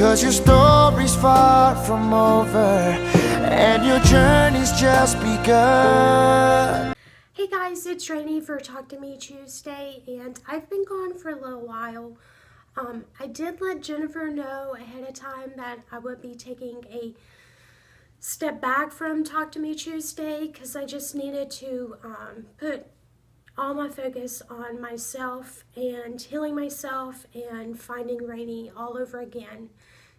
'cause your story's far from over, and your journey's just begun. Hey guys, it's Rainy for Talk to Me Tuesday, and I've been gone for a little while. I did let Jennifer know ahead of time that I would be taking a step back from Talk to Me Tuesday because I just needed to put all my focus on myself and healing myself and finding Rainy all over again.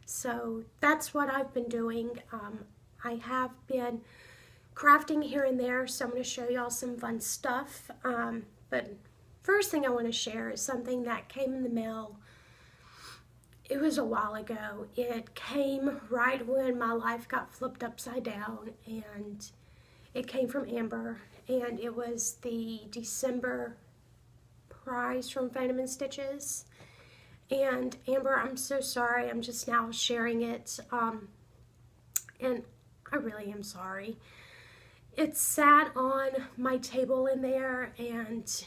So that's what I've been doing. I have been crafting here and there, so I'm going to show y'all some fun stuff. But first thing I want to share is something that came in the mail. It was a while ago. It came right when my life got flipped upside down, and it came from Amber, and it was the December prize from Ttmt Stitches. And Amber, I'm so sorry. I'm just now sharing it, and I really am sorry. It sat on my table in there, and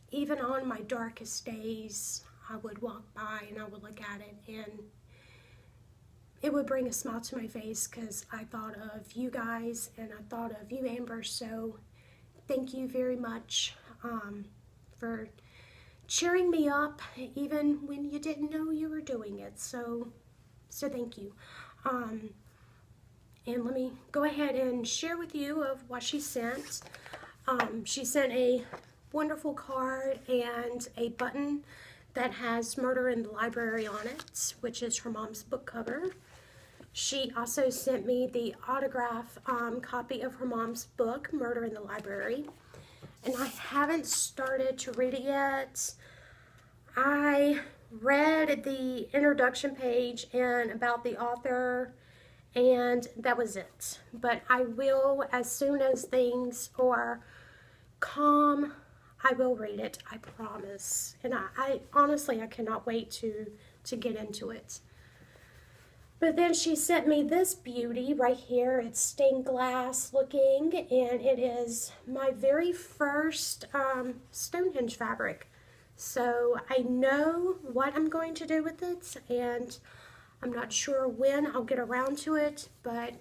even on my darkest days, I would walk by and I would look at it, and it would bring a smile to my face because I thought of you guys and I thought of you, Amber. So thank you very much for cheering me up even when you didn't know you were doing it. So thank you. And let me go ahead and share with you of what she sent. She sent a wonderful card and a button that has Murder in the Library on it, which is her mom's book cover. She also sent me the autograph copy of her mom's book, Murder in the Library. And I haven't started to read it yet. I read the introduction page and about the author, and that was it. But I will, as soon as things are calm, I will read it, I promise. And I honestly, I cannot wait to get into it. But then she sent me this beauty right here. It's stained glass looking, and it is my very first Stonehenge fabric. So I know what I'm going to do with it, and I'm not sure when I'll get around to it, but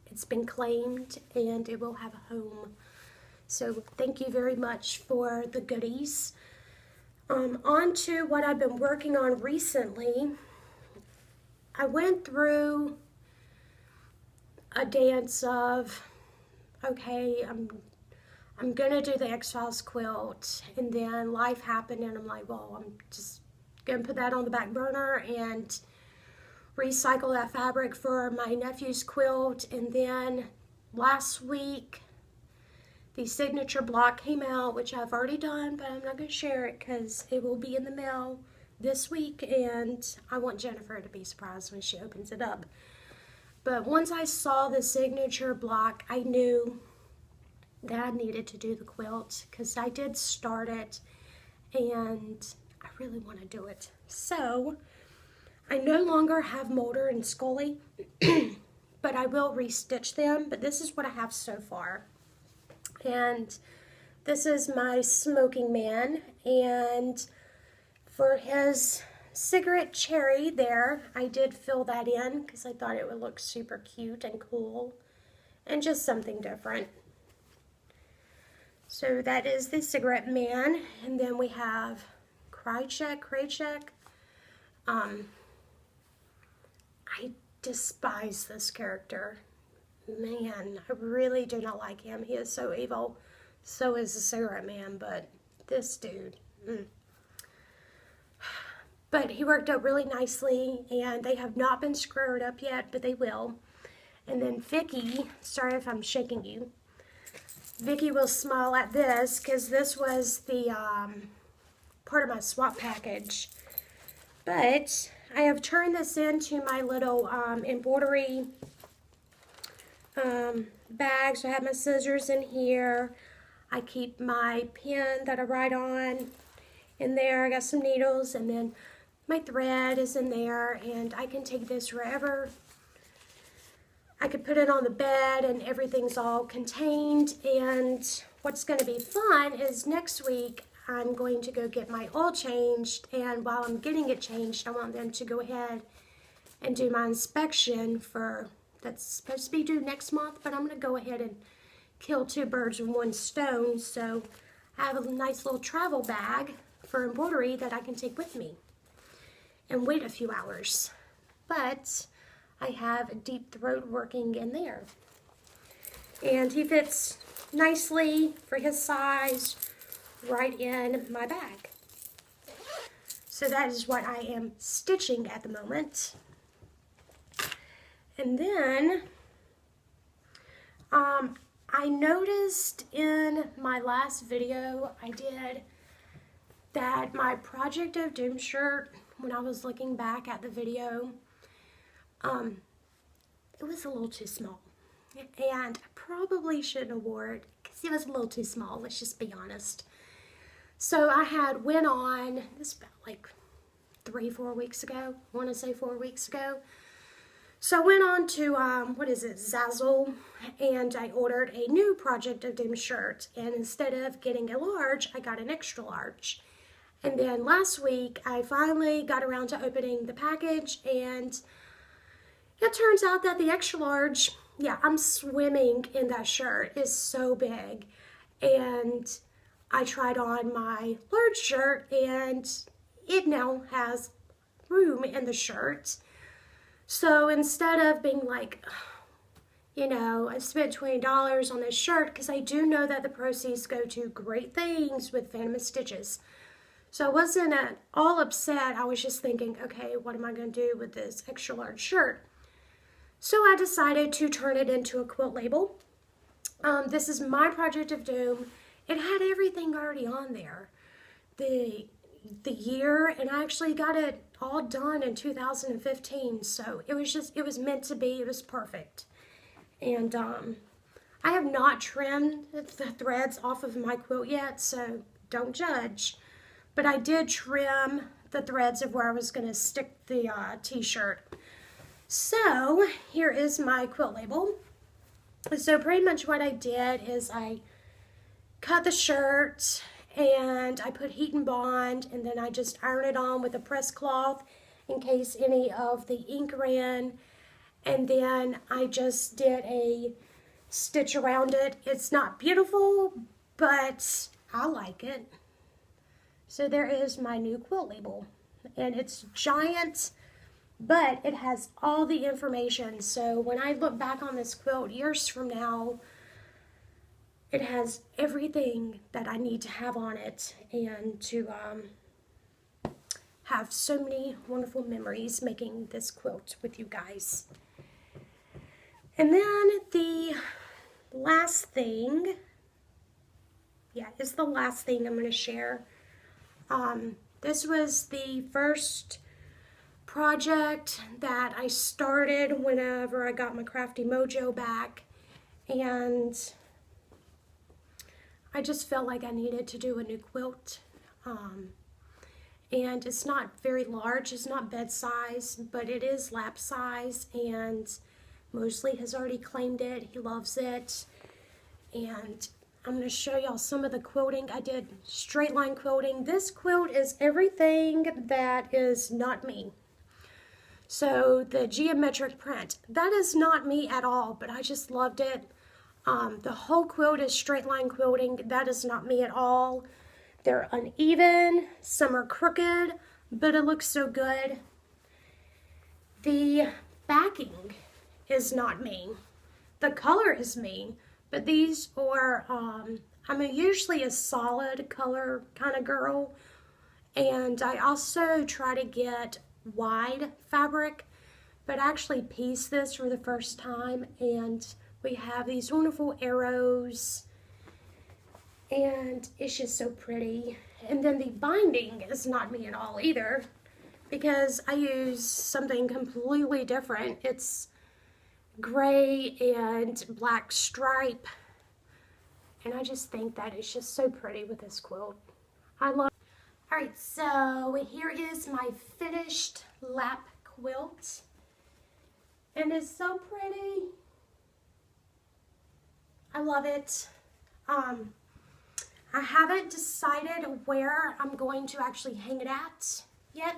it's been claimed and it will have a home. So thank you very much for the goodies. On to what I've been working on recently. I went through a dance of, okay, I'm gonna do the X-Files quilt, and then life happened and I'm like, well, I'm just gonna put that on the back burner and recycle that fabric for my nephew's quilt. And then last week, the signature block came out, which I've already done, but I'm not going to share it because it will be in the mail this week, and I want Jennifer to be surprised when she opens it up. But once I saw the signature block, I knew that I needed to do the quilt because I did start it, and I really want to do it. So I no longer have Mulder and Scully, but I will restitch them. But this is what I have so far. And this is my smoking man, and for his cigarette cherry there, I did fill that in because I thought it would look super cute and cool and just something different. So that is the cigarette man, and then we have Krajcek. I despise this character. Man, I really do not like him. He is so evil. So is the cigarette man, but this dude. But he worked out really nicely, and they have not been squared up yet, but they will. And then Vicky, sorry if I'm shaking you. Vicky will smile at this because this was the part of my swap package. But I have turned this into my little embroidery bag. So I have my scissors in here. I keep my pen that I write on in there. I got some needles, and then my thread is in there, and I can take this wherever. I could put it on the bed and everything's all contained. And what's going to be fun is next week I'm going to go get my oil changed, and while I'm getting it changed, I want them to go ahead and do my inspection that's supposed to be due next month, but I'm going to go ahead and kill two birds with one stone. So I have a nice little travel bag for embroidery that I can take with me and wait a few hours. But I have a deep throat working in there. And he fits nicely for his size right in my bag. So that is what I am stitching at the moment. And then I noticed in my last video I did that my Project of Doom shirt, when I was looking back at the video, it was a little too small. And I probably shouldn't have wore it because it was a little too small, let's just be honest. So I had went on, this about like 3-4 weeks ago, I want to say 4 weeks ago. So I went on to, Zazzle, and I ordered a new Project of Doom shirt. And instead of getting a large, I got an extra large. And then last week, I finally got around to opening the package, and it turns out that the extra large, yeah, I'm swimming in that shirt, is so big. And I tried on my large shirt, and it now has room in the shirt. So instead of being like, you know, I spent $20 on this shirt, because I do know that the proceeds go to great things with Phantom Stitches. So I wasn't at all upset. I was just thinking, okay, what am I going to do with this extra large shirt? So I decided to turn it into a quilt label. This is my Project of Doom. It had everything already on there. The year, and I actually got it all done in 2015. So it was meant to be. It was perfect. And I have not trimmed the threads off of my quilt yet, so don't judge. But I did trim the threads of where I was going to stick the t-shirt. So here is my quilt label. So pretty much what I did is I cut the shirt and I put heat and bond, and then I just iron it on with a press cloth in case any of the ink ran. And then I just did a stitch around it. It's not beautiful, but I like it. So there is my new quilt label, and it's giant, but it has all the information. So when I look back on this quilt years from now, it has everything that I need to have on it, and to have so many wonderful memories making this quilt with you guys. And then the last thing, is the last thing I'm going to share. This was the first project that I started whenever I got my Crafty Mojo back, and I just felt like I needed to do a new quilt. And it's not very large, it's not bed size, but it is lap size, and Mosley has already claimed it. He loves it. And I'm going to show y'all some of the quilting. I did straight line quilting. This quilt is everything that is not me. So the geometric print, that is not me at all, but I just loved it. The whole quilt is straight line quilting. That is not me at all. They're uneven, some are crooked, but it looks so good. The backing is not me. The color is me, but these are, I'm usually a solid color kind of girl, and I also try to get wide fabric, but I actually pieced this for the first time, and we have these wonderful arrows, and it's just so pretty. And then the binding is not me at all either, because I use something completely different. It's gray and black stripe, and I just think that it's just so pretty with this quilt. I love it. Alright, so here is my finished lap quilt, and it's so pretty. I love it. I haven't decided where I'm going to actually hang it at yet.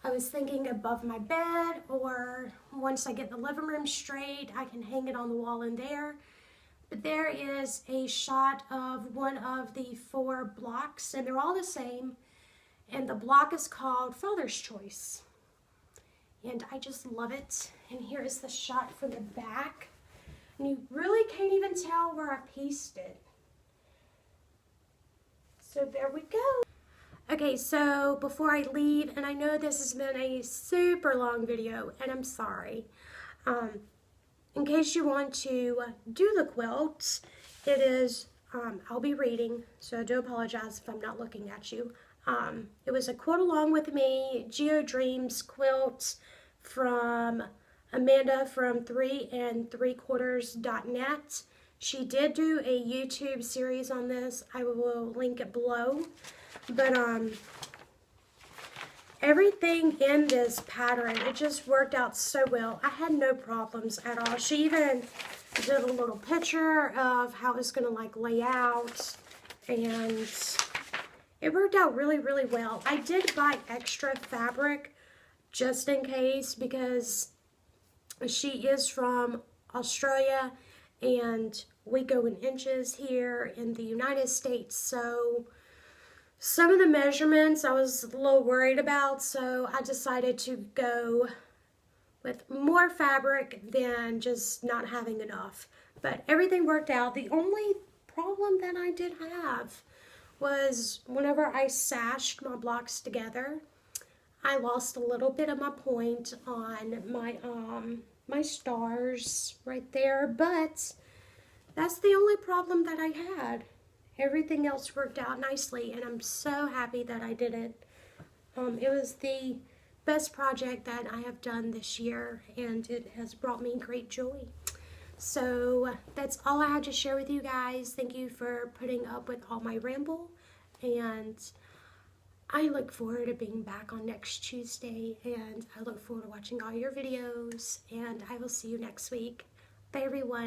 I was thinking above my bed, or once I get the living room straight, I can hang it on the wall in there. But there is a shot of one of the 4 blocks, and they're all the same. And the block is called Father's Choice. And I just love it. And here is the shot from the back. And you really can't even tell where I pieced it. So there we go. Okay, so before I leave, and I know this has been a super long video, and I'm sorry. In case you want to do the quilt, it is, I'll be reading, so I do apologize if I'm not looking at you. It was a Quilt Along With Me Geo Dreams quilt from Amanda from 3 3/4.net. She did do a YouTube series on this. I will link it below. But everything in this pattern, it just worked out so well. I had no problems at all. She even did a little picture of how it's going to like lay out, and it worked out really, really well. I did buy extra fabric just in case, because she is from Australia and we go in inches here in the United States, so some of the measurements I was a little worried about, so I decided to go with more fabric than just not having enough. But everything worked out. The only problem that I did have was whenever I sashed my blocks together, I lost a little bit of my point on my my stars right there, but that's the only problem that I had. Everything else worked out nicely, and I'm so happy that I did it. It was the best project that I have done this year, and it has brought me great joy. So that's all I had to share with you guys. Thank you for putting up with all my ramble, and I look forward to being back on next Tuesday, and I look forward to watching all your videos, and I will see you next week. Bye, everyone.